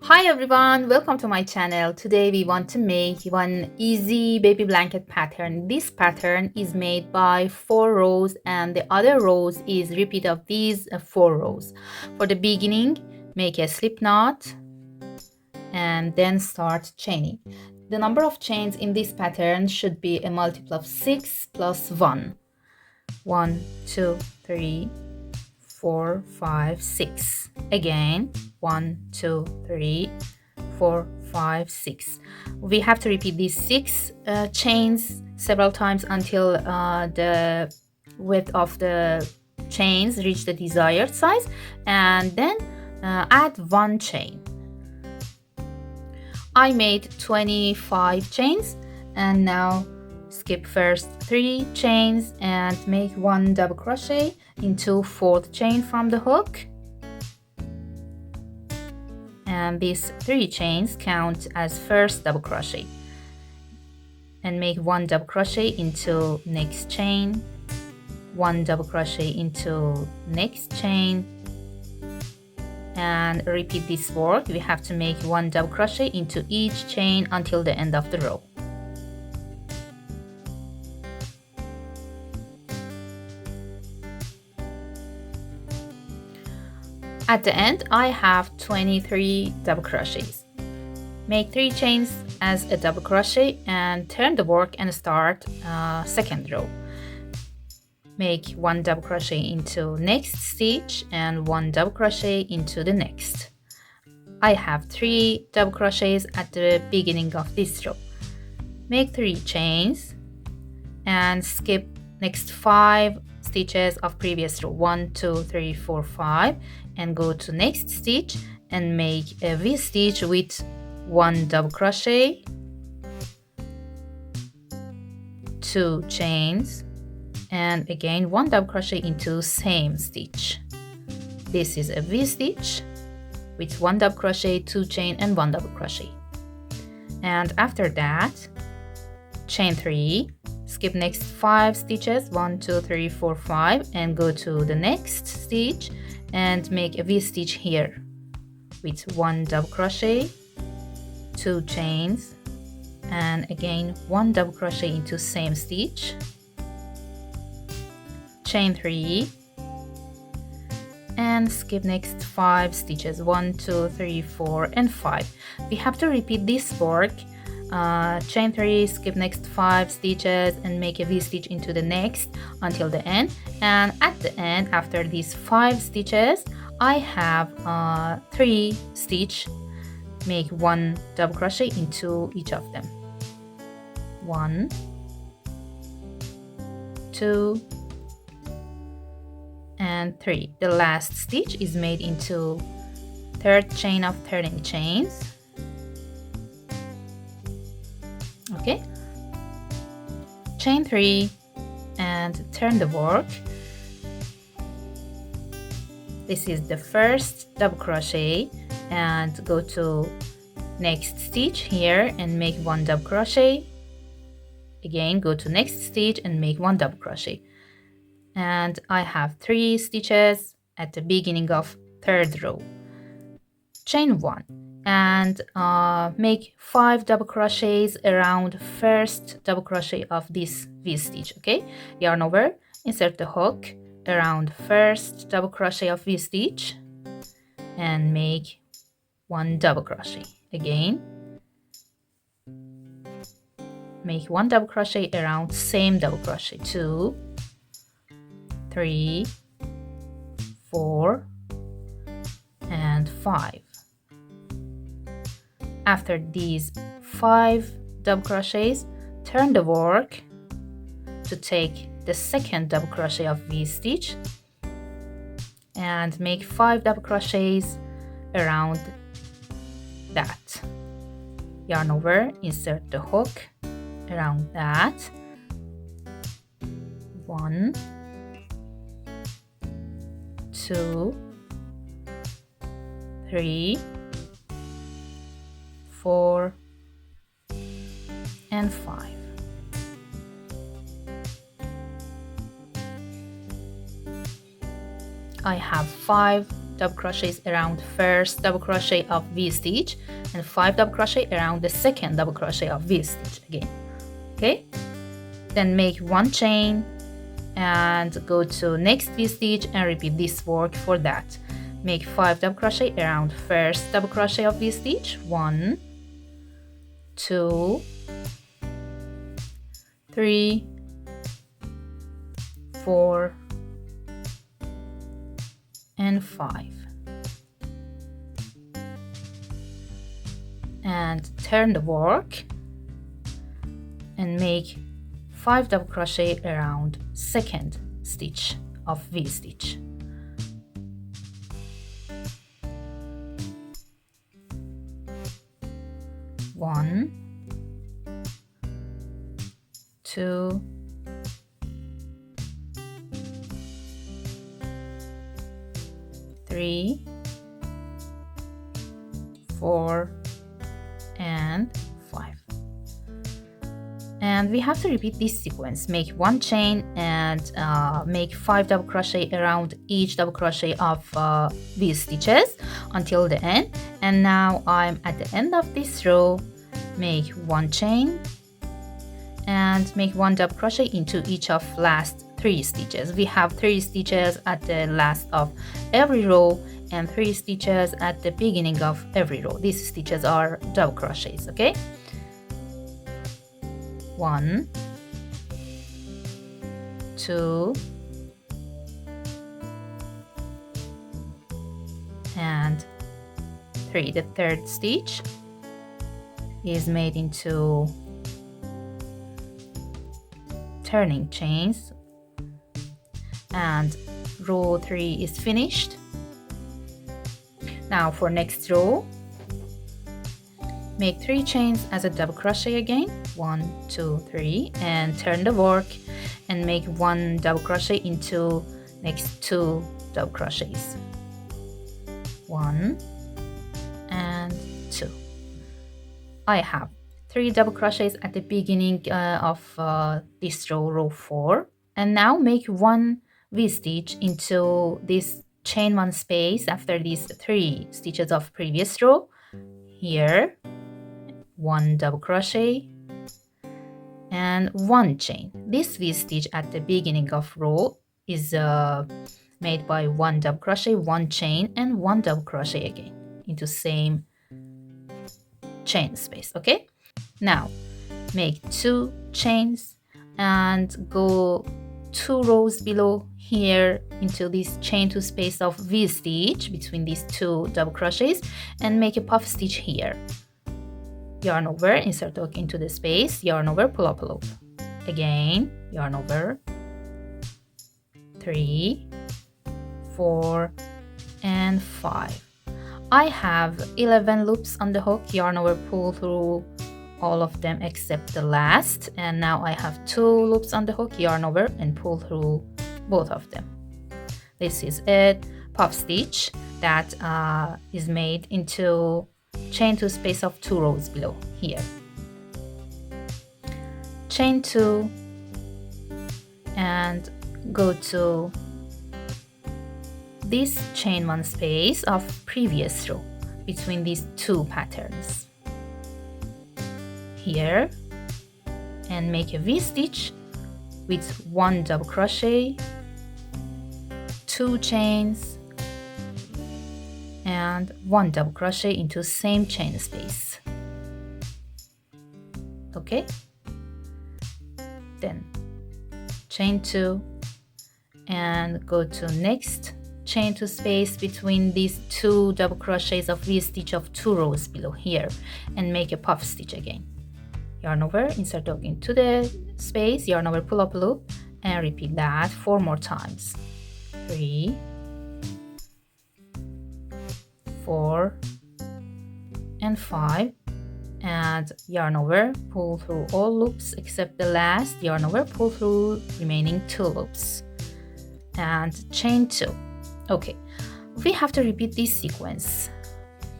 Hi everyone, welcome to my channel. Today we want to make one easy baby blanket pattern. This pattern is made by 4 rows and the other rows is repeat of these 4 rows. For the beginning, make a slip knot and then start chaining. The number of chains in this pattern should be a multiple of 6 plus 1. 1, 2, 3, 4, 5, 6. Again, 1, 2, 3, 4, 5, 6. We have to repeat these 6 chains several times until the width of the chains reach the desired size, and then add 1 chain. I made 25 chains, and now skip first 3 chains and make 1 double crochet into 4th chain from the hook, and these 3 chains count as first double crochet, and make 1 double crochet into next chain, 1 double crochet into next chain, and repeat this work. We have to make 1 double crochet into each chain until the end of the row. At the end, I have 23 double crochets. Make 3 chains as a double crochet and turn the work and start second row. Make 1 double crochet into next stitch and 1 double crochet into the next. I have 3 double crochets at the beginning of this row. Make 3 chains and skip next 5 stitches of previous row, 1, 2, 3, 4, 5, and go to next stitch and make a V-stitch with 1 double crochet, 2 chains, and again 1 double crochet into same stitch. This is a V-stitch with 1 double crochet, 2 chain, and 1 double crochet. And after that, chain 3, skip next 5 stitches, 1, 2, 3, 4, 5, and go to the next stitch and make a V-stitch here with 1 double crochet, 2 chains, and again 1 double crochet into same stitch, chain 3, and skip next 5 stitches, 1, 2, 3, 4, and 5. We have to repeat this work. Chain 3, skip next 5 stitches and make a V-stitch into the next until the end, and at the end, after these 5 stitches, I have 3 stitch. Make 1 double crochet into each of them, 1, 2, and 3. The last stitch is made into 3rd chain of turning chains. Okay, chain 3 and turn the work. This is the first double crochet, and go to next stitch here and make 1 double crochet. Again, go to next stitch and make 1 double crochet, and I have 3 stitches at the beginning of 3rd row. Chain 1 and make 5 double crochets around first double crochet of this V-stitch. Okay, yarn over, insert the hook around first double crochet of V-stitch and make 1 double crochet. Again, make 1 double crochet around same double crochet, 2, 3, 4, and 5. After these 5 double crochets, turn the work to take the second double crochet of V-stitch and make 5 double crochets around that. Yarn over, insert the hook around that. 1, 2, 3, 4, and 5. I have 5 double crochets around first double crochet of V stitch and 5 double crochet around the second double crochet of V stitch again. Okay, then make 1 chain and go to next V stitch and repeat this work for that. Make 5 double crochet around first double crochet of V stitch. 1, 2, 3, 4, and 5. And turn the work and make 5 double crochet around second stitch of V stitch. One, 2, 3, 4, and 5. And we have to repeat this sequence. Make 1 chain and make 5 double crochet around each double crochet of these stitches until the end. And now I'm at the end of this row. Make 1 chain and make 1 double crochet into each of last 3 stitches. We have 3 stitches at the last of every row and 3 stitches at the beginning of every row. These stitches are double crochets, okay? 1, 2, and 3. The third stitch is made into turning chains and row 3 is finished. Now for next row, make 3 chains as a double crochet again, 1, 2, 3, and turn the work and make 1 double crochet into next 2 double crochets, 1 and 2. I have 3 double crochets at the beginning of this row, row 4, and now make 1 V stitch into this chain 1 space after these 3 stitches of previous row. Here 1 double crochet and 1 chain. This V stitch at the beginning of row is made by 1 double crochet, 1 chain, and 1 double crochet again into same chain space. Okay, now make 2 chains and go 2 rows below here into this chain 2 space of V stitch between these 2 double crochets and make a puff stitch here. Yarn over, insert hook into the space, yarn over, pull up a loop. Again, yarn over, 3, 4, and 5. I have 11 loops on the hook, yarn over, pull through all of them except the last, and now I have 2 loops on the hook, yarn over, and pull through both of them. This is a puff stitch that is made into chain 2 space of 2 rows below here. Chain 2 and go to this chain 1 space of previous row between these 2 patterns here and make a V stitch with 1 double crochet, 2 chains, and 1 double crochet into same chain space. Okay, then chain 2 and go to next chain 2 space between these 2 double crochets of V stitch of 2 rows below here and make a puff stitch again. Yarn over, insert hook into the space, yarn over, pull up a loop, and repeat that 4 more times. 3, 4, and 5, and yarn over, pull through all loops except the last, yarn over, pull through remaining 2 loops, and chain 2. Okay, we have to repeat this sequence.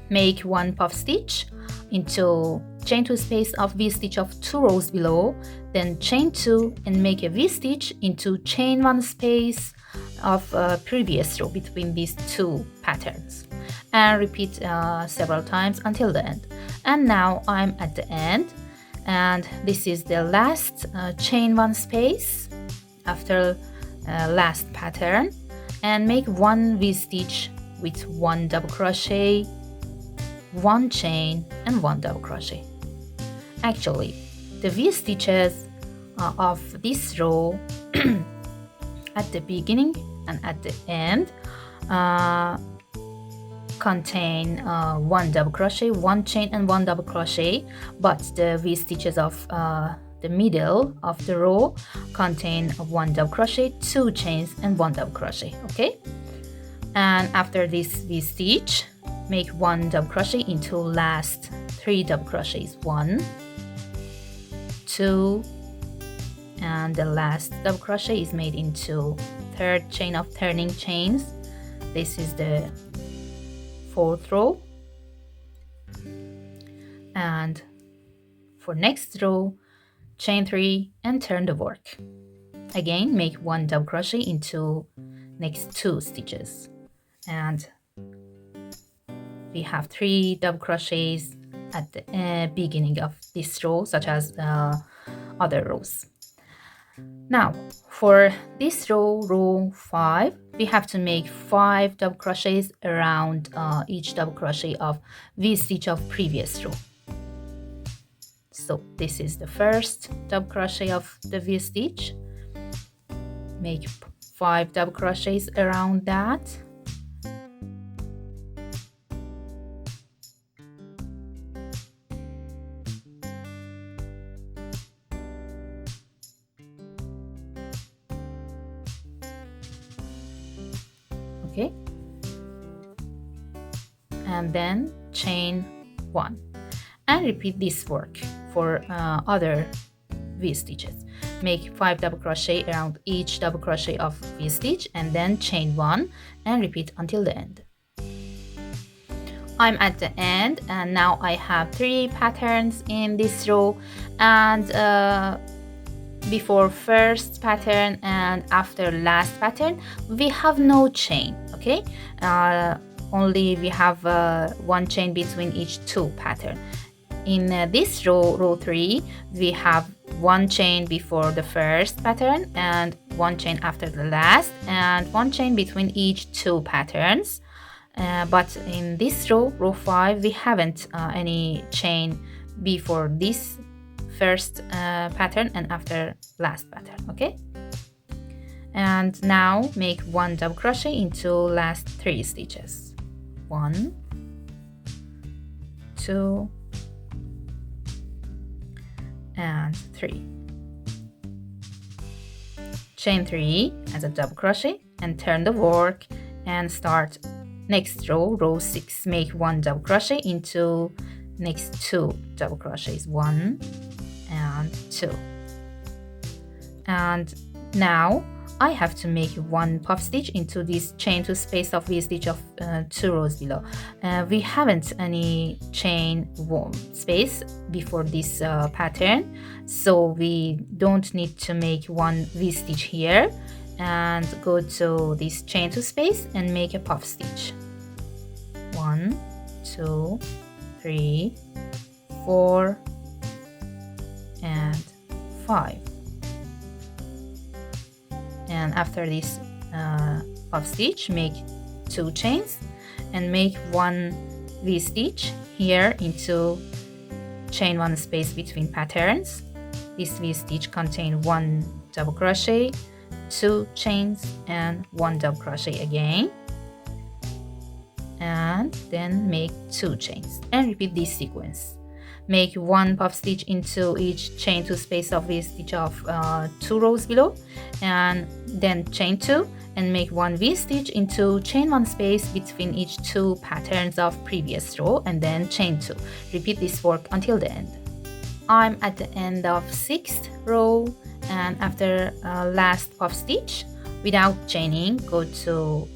Make 1 puff stitch into chain 2 space of V stitch of 2 rows below, then chain 2 and make a V stitch into chain 1 space of previous row between these two patterns, and repeat several times until the end. And now I'm at the end, and this is the last chain one space after last pattern, and make one V-stitch with one double crochet, one chain, and one double crochet. Actually, the V-stitches of this row at the beginning and at the end contain one double crochet, one chain, and one double crochet, but the V stitches of the middle of the row contain one double crochet, two chains, and one double crochet. Okay, and after this V stitch, make one double crochet into last three double crochets, 1, 2, and the last double crochet is made into third chain of turning chains. This is the fourth row, and for next row, chain 3 and turn the work. Again, make one double crochet into next 2 stitches, and we have 3 double crochets at the beginning of this row, such as other rows. Now for this row, row 5, we have to make 5 double crochets around each double crochet of V-stitch of previous row. So this is the first double crochet of the V-stitch. Make 5 double crochets around that. Okay, and then chain 1, and repeat this work for other V-stitches. Make 5 double crochet around each double crochet of V-stitch, and then chain 1 and repeat until the end. I'm at the end, and now I have 3 patterns in this row, and before first pattern and after last pattern we have no chain. Okay, only we have one chain between each 2 pattern. In this row, row 3, we have one chain before the first pattern and one chain after the last, and one chain between each 2 patterns. But in this row, row 5, we haven't any chain before this first pattern and after last pattern. Okay, and now make one double crochet into last 3 stitches, 1, 2, and 3. Chain 3 as a double crochet and turn the work and start next row, row 6. Make one double crochet into next 2 double crochets, 1 and 2. And now I have to make one puff stitch into this chain 2 space of V-stitch of 2 rows below. We haven't any chain space before this pattern, so we don't need to make one V-stitch here, and go to this chain 2 space and make a puff stitch. 1, 2, 3, 4, and 5. And after this puff stitch, make 2 chains and make one V-stitch here into chain 1 space between patterns. This V-stitch contains 1 double crochet, 2 chains, and 1 double crochet again, and then make 2 chains and repeat this sequence. Make one puff stitch into each chain 2 space of V-stitch of 2 rows below, and then chain 2 and make one V-stitch into chain 1 space between each 2 patterns of previous row, and then chain 2. Repeat this work until the end. I'm at the end of 6th row, and after last puff stitch without chaining, go to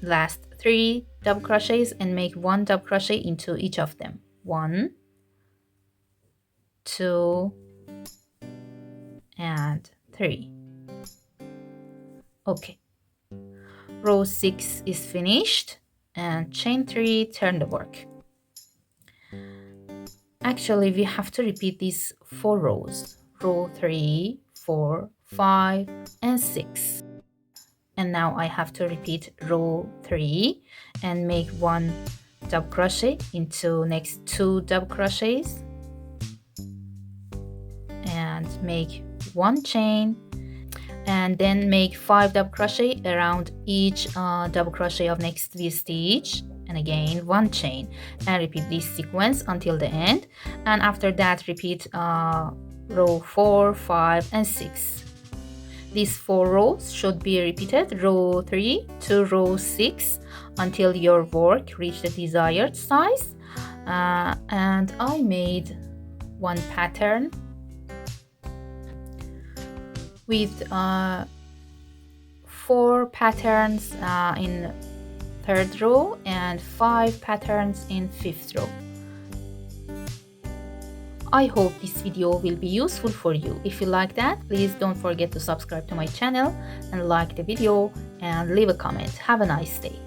last 3 double crochets and make 1 double crochet into each of them, 1, 2, and 3. Okay, row 6 is finished, and chain 3, turn the work. Actually, we have to repeat these 4 rows, row 3, 4, 5, and 6. And now I have to repeat row 3 and make 1 double crochet into next 2 double crochets, and make 1 chain, and then make 5 double crochet around each double crochet of next V stitch, and again 1 chain, and repeat this sequence until the end. And after that, repeat row 4, 5, and 6. These 4 rows should be repeated, row 3 to row 6, until your work reach the desired size. And I made 1 pattern with 4 patterns in 3rd row and 5 patterns in 5th row. I hope this video will be useful for you. If you like that, please don't forget to subscribe to my channel and like the video and leave a comment. Have a nice day.